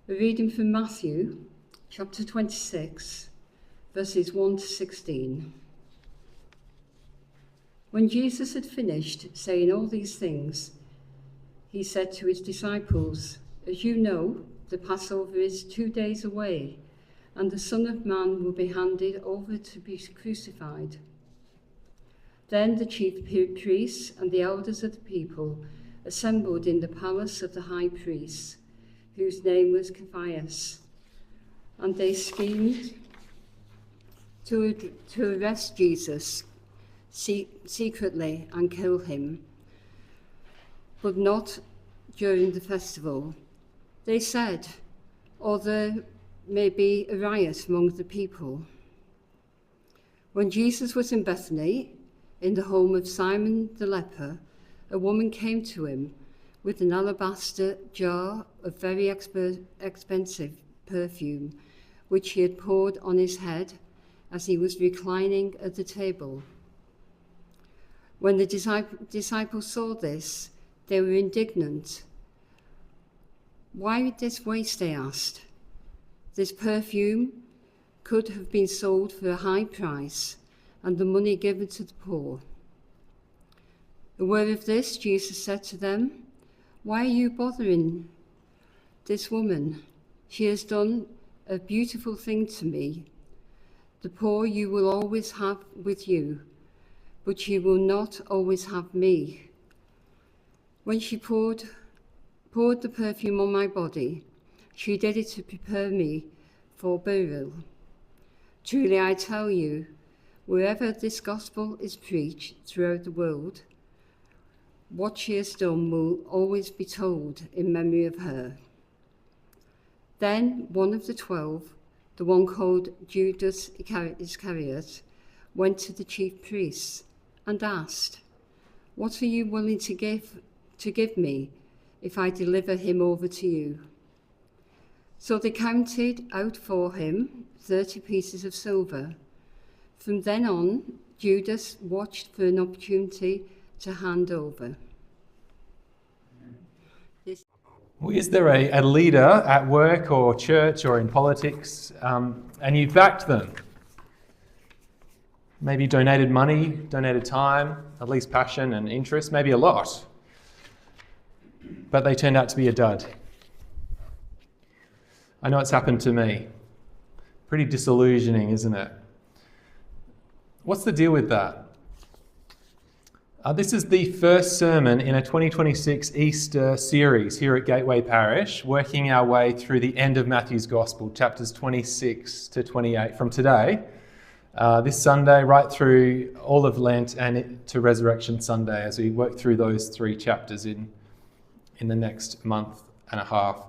A reading from Matthew, chapter 26, verses 1 to 16. When Jesus had finished saying all these things, he said to his disciples, "As you know, the Passover is 2 days away, and the Son of Man will be handed over to be crucified." Then the chief priests and the elders of the people assembled in the palace of the high priest, whose name was Caiaphas, and they schemed to arrest Jesus secretly and kill him, but not during the festival. They said, "Or there may be a riot among the people." When Jesus was in Bethany, in the home of Simon the leper, a woman came to him with an alabaster jar of very expensive perfume, which he had poured on his head as he was reclining at the table. When the disciples saw this, they were indignant. "Why this waste?" they asked. "This perfume could have been sold for a high price and the money given to the poor." Aware of this, Jesus said to them, "Why are you bothering this woman? She has done a beautiful thing to me. The poor you will always have with you, but you will not always have me. When she poured the perfume on my body, she did it to prepare me for burial. Truly I tell you, wherever this gospel is preached throughout the world, what she has done will always be told in memory of her." Then one of the 12, the one called Judas Iscariot, went to the chief priests and asked, "What are you willing to give me if I deliver him over to you?" So they counted out for him 30 pieces of silver. From then on, Judas watched for an opportunity to hand over. Is there a leader at work or church or in politics, and you backed them? Maybe donated money, donated time, at least passion and interest, maybe a lot. But they turned out to be a dud. I know it's happened to me. Pretty disillusioning, isn't it? What's the deal with that? This is the first sermon in a 2026 Easter series here at Gateway Parish, working our way through the end of Matthew's Gospel, chapters 26 to 28, from today, this Sunday, right through all of Lent and to Resurrection Sunday, as we work through those 3 chapters in the next month and a half.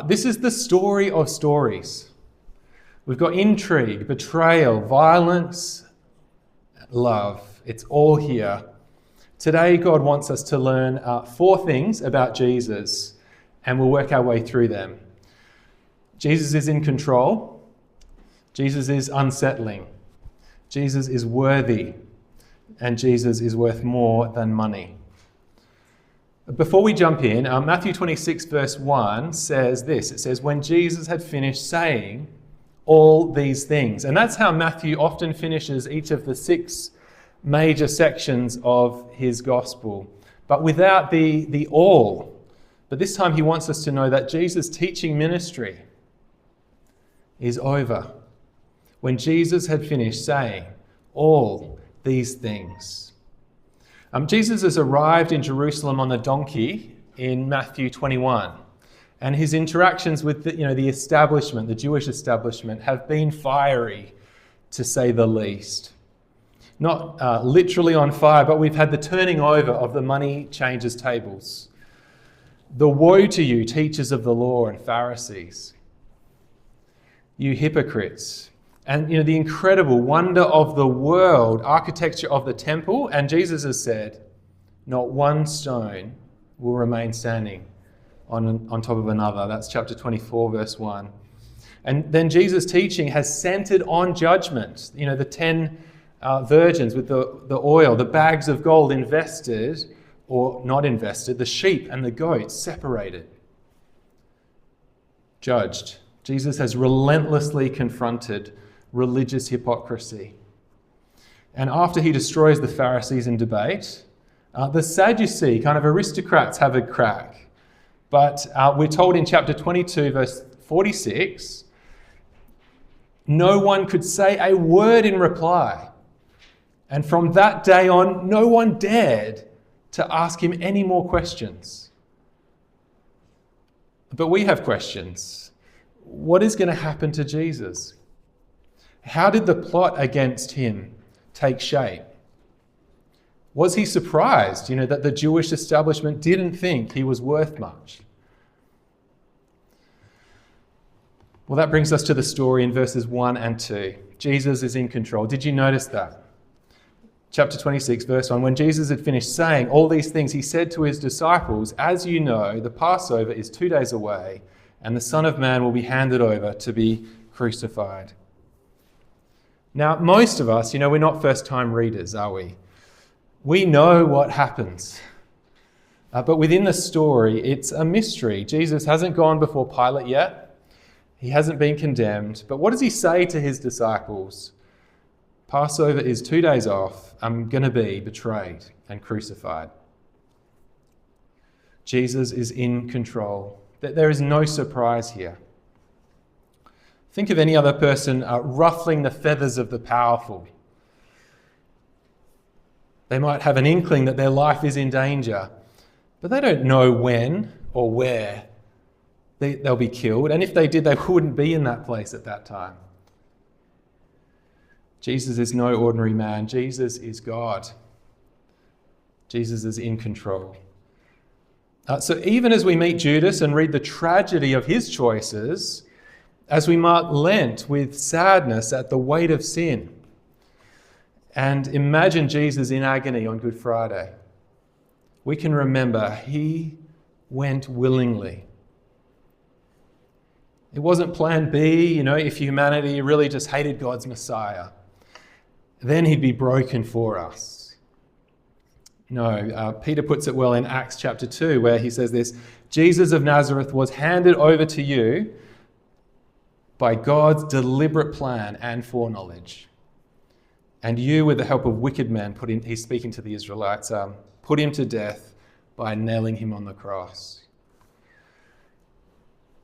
This is the story of stories. We've got intrigue, betrayal, violence, love. It's all here. Today, God wants us to learn 4 things about Jesus, and we'll work our way through them. Jesus is in control. Jesus is unsettling. Jesus is worthy. And Jesus is worth more than money. Before we jump in, Matthew 26 verse 1 says this. It says, "When Jesus had finished saying all these things." And that's how Matthew often finishes each of the 6 major sections of his gospel, but without the all. But this time he wants us to know that Jesus' teaching ministry is over. When Jesus had finished saying all these things. Jesus has arrived in Jerusalem on a donkey in Matthew 21, and his interactions with the establishment, the Jewish establishment, have been fiery, to say the least. Not literally on fire, but we've had the turning over of the money changers' tables. The woe to you, teachers of the law and Pharisees, you hypocrites. And the incredible wonder of the world, architecture of the temple. And Jesus has said, not one stone will remain standing on top of another. That's chapter 24, verse 1. And then Jesus' teaching has centered on judgment. The 10 virgins with the oil, the bags of gold invested or not invested, the sheep and the goats separated. judged. Jesus has relentlessly confronted religious hypocrisy. And after he destroys the Pharisees in debate, the Sadducee, kind of aristocrats, have a crack. But we're told in chapter 22, verse 46, no one could say a word in reply. And from that day on, no one dared to ask him any more questions. But we have questions. What is going to happen to Jesus? How did the plot against him take shape? Was he surprised, that the Jewish establishment didn't think he was worth much? Well, that brings us to the story in verses 1 and 2. Jesus is in control. Did you notice that? Chapter 26, verse 1. When Jesus had finished saying all these things, he said to his disciples, "As you know, the Passover is 2 days away, and the Son of Man will be handed over to be crucified." Now, most of us, we're not first-time readers, are we? We know what happens. But within the story, it's a mystery. Jesus hasn't gone before Pilate yet. He hasn't been condemned. But what does he say to his disciples? Passover is 2 days off. I'm going to be betrayed and crucified. Jesus is in control. There is no surprise here. Think of any other person ruffling the feathers of the powerful. They might have an inkling that their life is in danger, but they don't know when or where they'll be killed. And if they did, they wouldn't be in that place at that time. Jesus is no ordinary man. Jesus is God. Jesus is in control. So even as we meet Judas and read the tragedy of his choices, as we mark Lent with sadness at the weight of sin, and imagine Jesus in agony on Good Friday, we can remember he went willingly. It wasn't plan B, if humanity really just hated God's Messiah. Then he'd be broken for us. No, Peter puts it well in Acts chapter 2, where he says this: Jesus of Nazareth was handed over to you by God's deliberate plan and foreknowledge. And you, with the help of wicked men, he's speaking to the Israelites, put him to death by nailing him on the cross.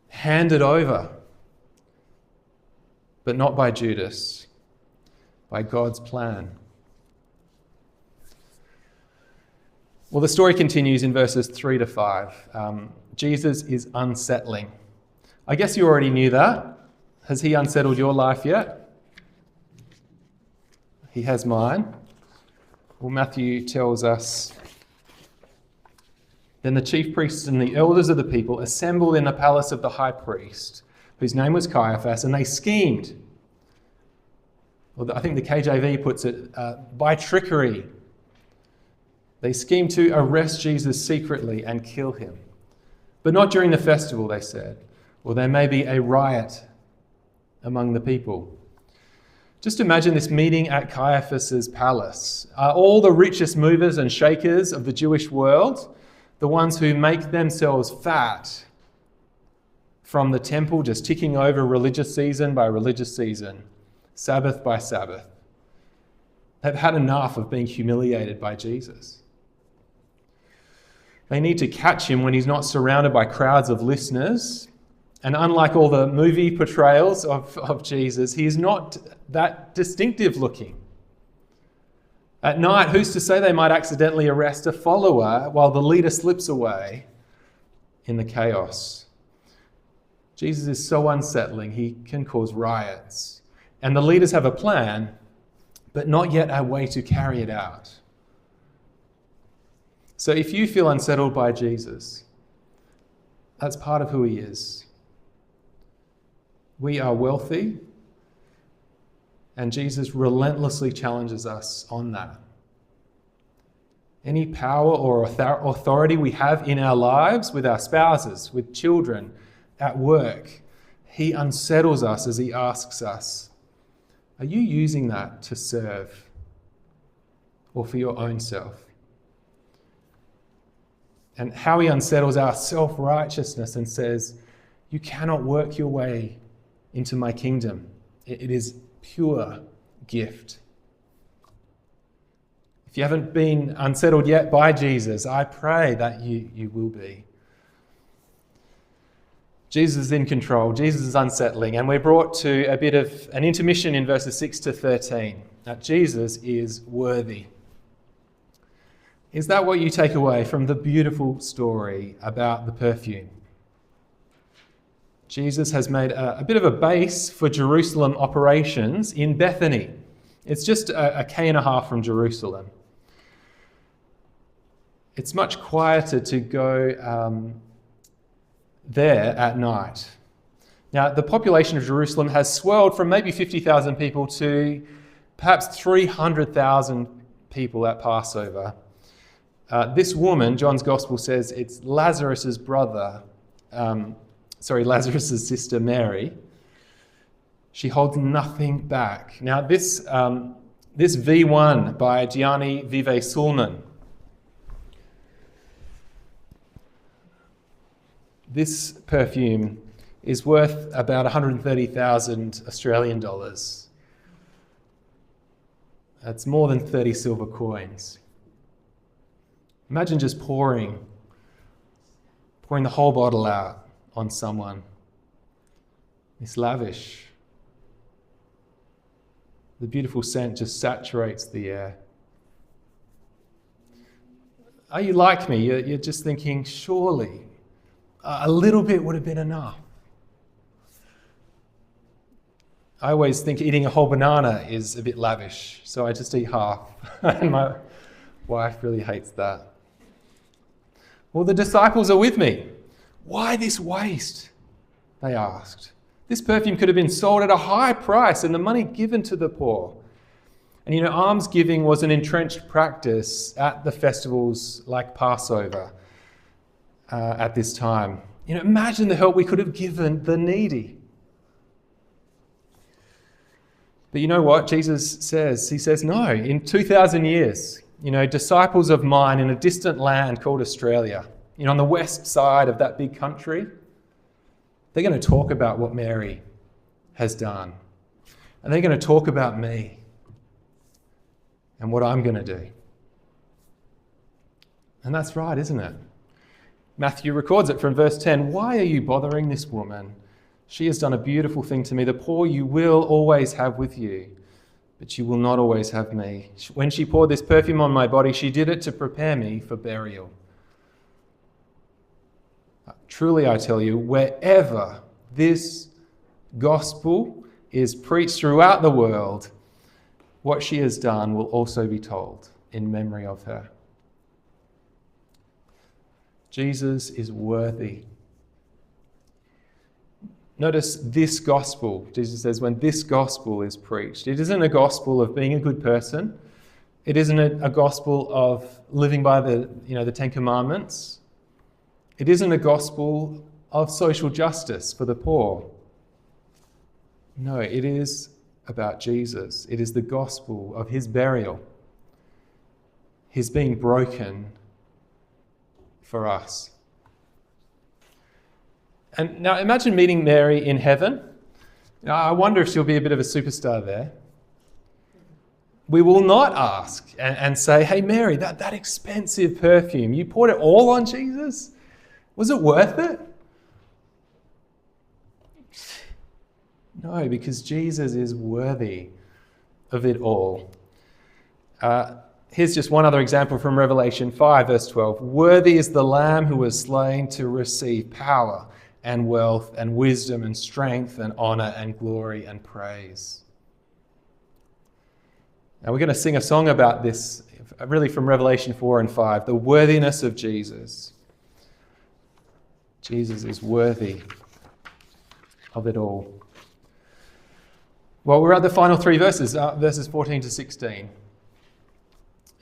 Handed over, but not by Judas, by God's plan. Well, the story continues in verses 3 to 5. Jesus is unsettling. I guess you already knew that. Has he unsettled your life yet? He has mine. Well, Matthew tells us, "Then the chief priests and the elders of the people assembled in the palace of the high priest, whose name was Caiaphas, and they schemed." Well, I think the KJV puts it, by trickery. They schemed to arrest Jesus secretly and kill him. But not during the festival, they said, or there may be a riot among the people. Just imagine this meeting at Caiaphas's palace. All the richest movers and shakers of the Jewish world, the ones who make themselves fat from the temple, just ticking over religious season by religious season, Sabbath by Sabbath. They've had enough of being humiliated by Jesus. They need to catch him when he's not surrounded by crowds of listeners. And unlike all the movie portrayals of Jesus, he is not that distinctive looking. At night, who's to say they might accidentally arrest a follower while the leader slips away in the chaos? Jesus is so unsettling, he can cause riots. And the leaders have a plan, but not yet a way to carry it out. So if you feel unsettled by Jesus, that's part of who he is. We are wealthy, and Jesus relentlessly challenges us on that. Any power or authority we have in our lives, with our spouses, with children, at work, he unsettles us as he asks us, are you using that to serve or for your own self? And how he unsettles our self-righteousness and says, You cannot work your way into my kingdom. It is pure gift. If you haven't been unsettled yet by Jesus, I pray that you will be. Jesus is in control. Jesus is unsettling. And we're brought to a bit of an intermission in verses 6 to 13. That Jesus is worthy. Is that what you take away from the beautiful story about the perfume? Jesus has made a bit of a base for Jerusalem operations in Bethany. It's just a K and a half from Jerusalem. It's much quieter to go there at night. Now, the population of Jerusalem has swelled from maybe 50,000 people to perhaps 300,000 people at Passover. This woman, John's Gospel says it's Lazarus' sister Mary. She holds nothing back. Now, this V1 by Gianni Vive Sulman, this perfume is worth about 130,000 Australian dollars. That's more than 30 silver coins. Imagine just pouring the whole bottle out on someone. It's lavish. The beautiful scent just saturates the air. Are you like me? You're just thinking, surely a little bit would have been enough. I always think eating a whole banana is a bit lavish, so I just eat half. And my wife really hates that. Well, the disciples are with me. Why this waste? They asked. This perfume could have been sold at a high price and the money given to the poor. And alms giving was an entrenched practice at the festivals like Passover at this time. Imagine the help we could have given the needy. But you know what Jesus says? He says, no, in 2,000 years, disciples of mine in a distant land called Australia, on the west side of that big country, they're going to talk about what Mary has done. And they're going to talk about me and what I'm going to do. And that's right, isn't it? Matthew records it from verse 10. Why are you bothering this woman? She has done a beautiful thing to me. The poor you will always have with you, but you will not always have me. When she poured this perfume on my body, she did it to prepare me for burial. Truly, I tell you, wherever this gospel is preached throughout the world, what she has done will also be told in memory of her. Jesus is worthy. Notice this gospel. Jesus says when this gospel is preached, it isn't a gospel of being a good person. It isn't a gospel of living by the Ten Commandments. It isn't a gospel of social justice for the poor. No, it is about Jesus. It is the gospel of his burial, his being broken for us. And now imagine meeting Mary in heaven. I wonder if she'll be a bit of a superstar there. We will not ask and say, hey, Mary, that expensive perfume, you poured it all on Jesus? Was it worth it? No, because Jesus is worthy of it all. Here's just one other example from Revelation 5, verse 12. Worthy is the Lamb who was slain to receive power and wealth and wisdom and strength and honor and glory and praise. Now we're going to sing a song about this, really from Revelation 4 and 5, the worthiness of Jesus. Jesus is worthy of it all. Well, we're at the final three verses, verses 14 to 16. And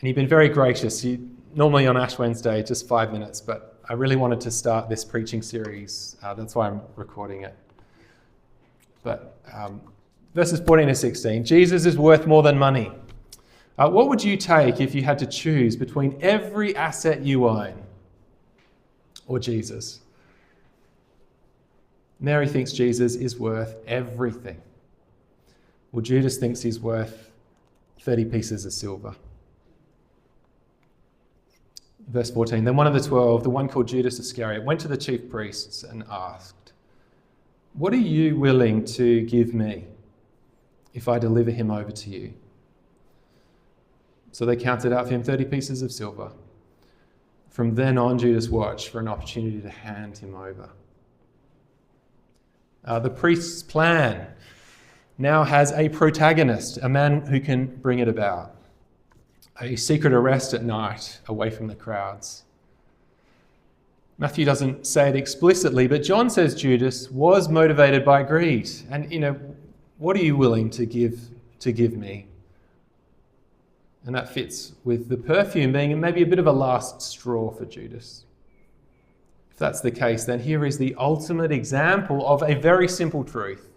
you've been very gracious. Normally on Ash Wednesday, just 5 minutes, but I really wanted to start this preaching series. That's why I'm recording it. But verses 14 to 16, Jesus is worth more than money. What would you take if you had to choose between every asset you own or Jesus? Mary thinks Jesus is worth everything. Well, Judas thinks he's worth 30 pieces of silver. Verse 14, then one of the 12, the one called Judas Iscariot, went to the chief priests and asked, "What are you willing to give me if I deliver him over to you?" So they counted out for him 30 pieces of silver. From then on, Judas watched for an opportunity to hand him over. The priest's plan now has a protagonist, a man who can bring it about. A secret arrest at night, away from the crowds. Matthew doesn't say it explicitly, but John says Judas was motivated by greed. And, what are you willing to give me? And that fits with the perfume being maybe a bit of a last straw for Judas. If that's the case, then here is the ultimate example of a very simple truth.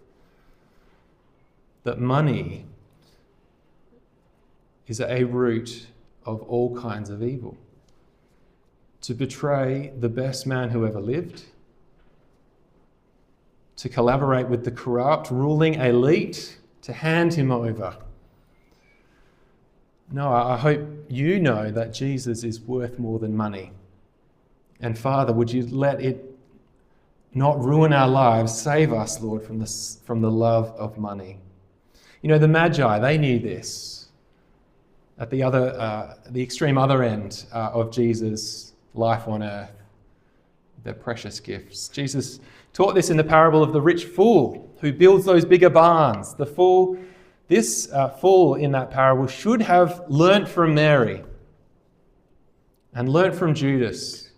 That money is a root of all kinds of evil. To betray the best man who ever lived, to collaborate with the corrupt ruling elite, to hand him over. No, I hope you know that Jesus is worth more than money. And Father, would you let it not ruin our lives? Save us, Lord, from the love of money. The Magi, they knew this. At the extreme other end of Jesus' life on earth, their precious gifts. Jesus taught this in the parable of the rich fool who builds those bigger barns. This fool in that parable should have learnt from Mary and learnt from Judas.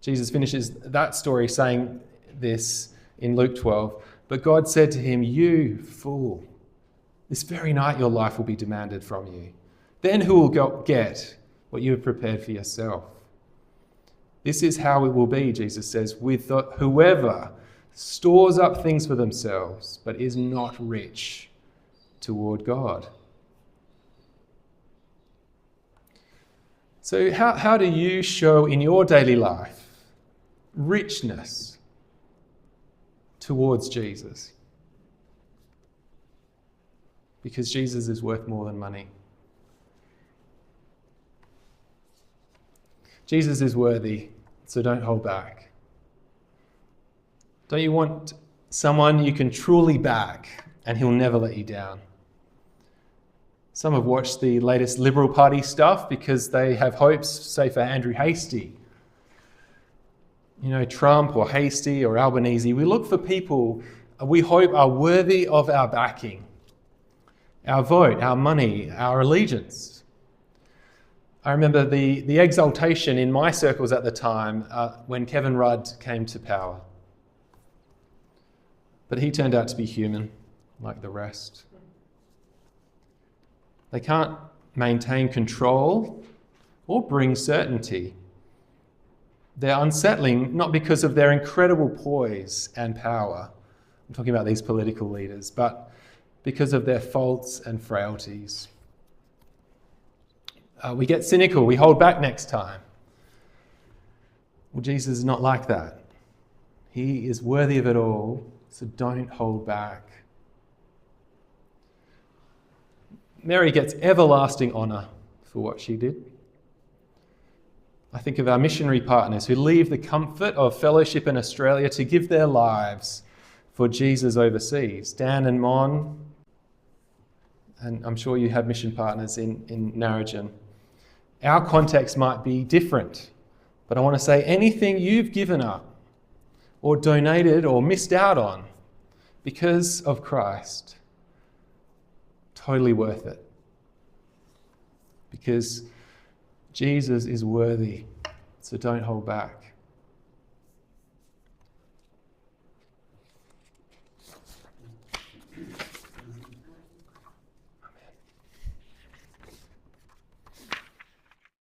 Jesus finishes that story saying this in Luke 12. But God said to him, "You fool, this very night your life will be demanded from you. Then who will get what you have prepared for yourself?" This is how it will be, Jesus says, with whoever stores up things for themselves, but is not rich toward God. So how do you show in your daily life richness towards Jesus? Because Jesus is worth more than money. Jesus is worthy, so don't hold back. Don't you want someone you can truly back and he'll never let you down? Some have watched the latest Liberal Party stuff because they have hopes, say, for Andrew Hastie. Trump or Hastie or Albanese. We look for people we hope are worthy of our backing, our vote, our money, our allegiance. I remember the exultation in my circles at the time when Kevin Rudd came to power. But he turned out to be human, like the rest. They can't maintain control or bring certainty. They're unsettling, not because of their incredible poise and power. I'm talking about these political leaders, but because of their faults and frailties. We get cynical, we hold back next time. Well, Jesus is not like that. He is worthy of it all, so don't hold back. Mary gets everlasting honour for what she did. I think of our missionary partners who leave the comfort of fellowship in Australia to give their lives for Jesus overseas. Dan and Mon, and I'm sure you have mission partners in Narrogin. Our context might be different, but I want to say anything you've given up or donated or missed out on because of Christ, totally worth it. Because Jesus is worthy, so don't hold back.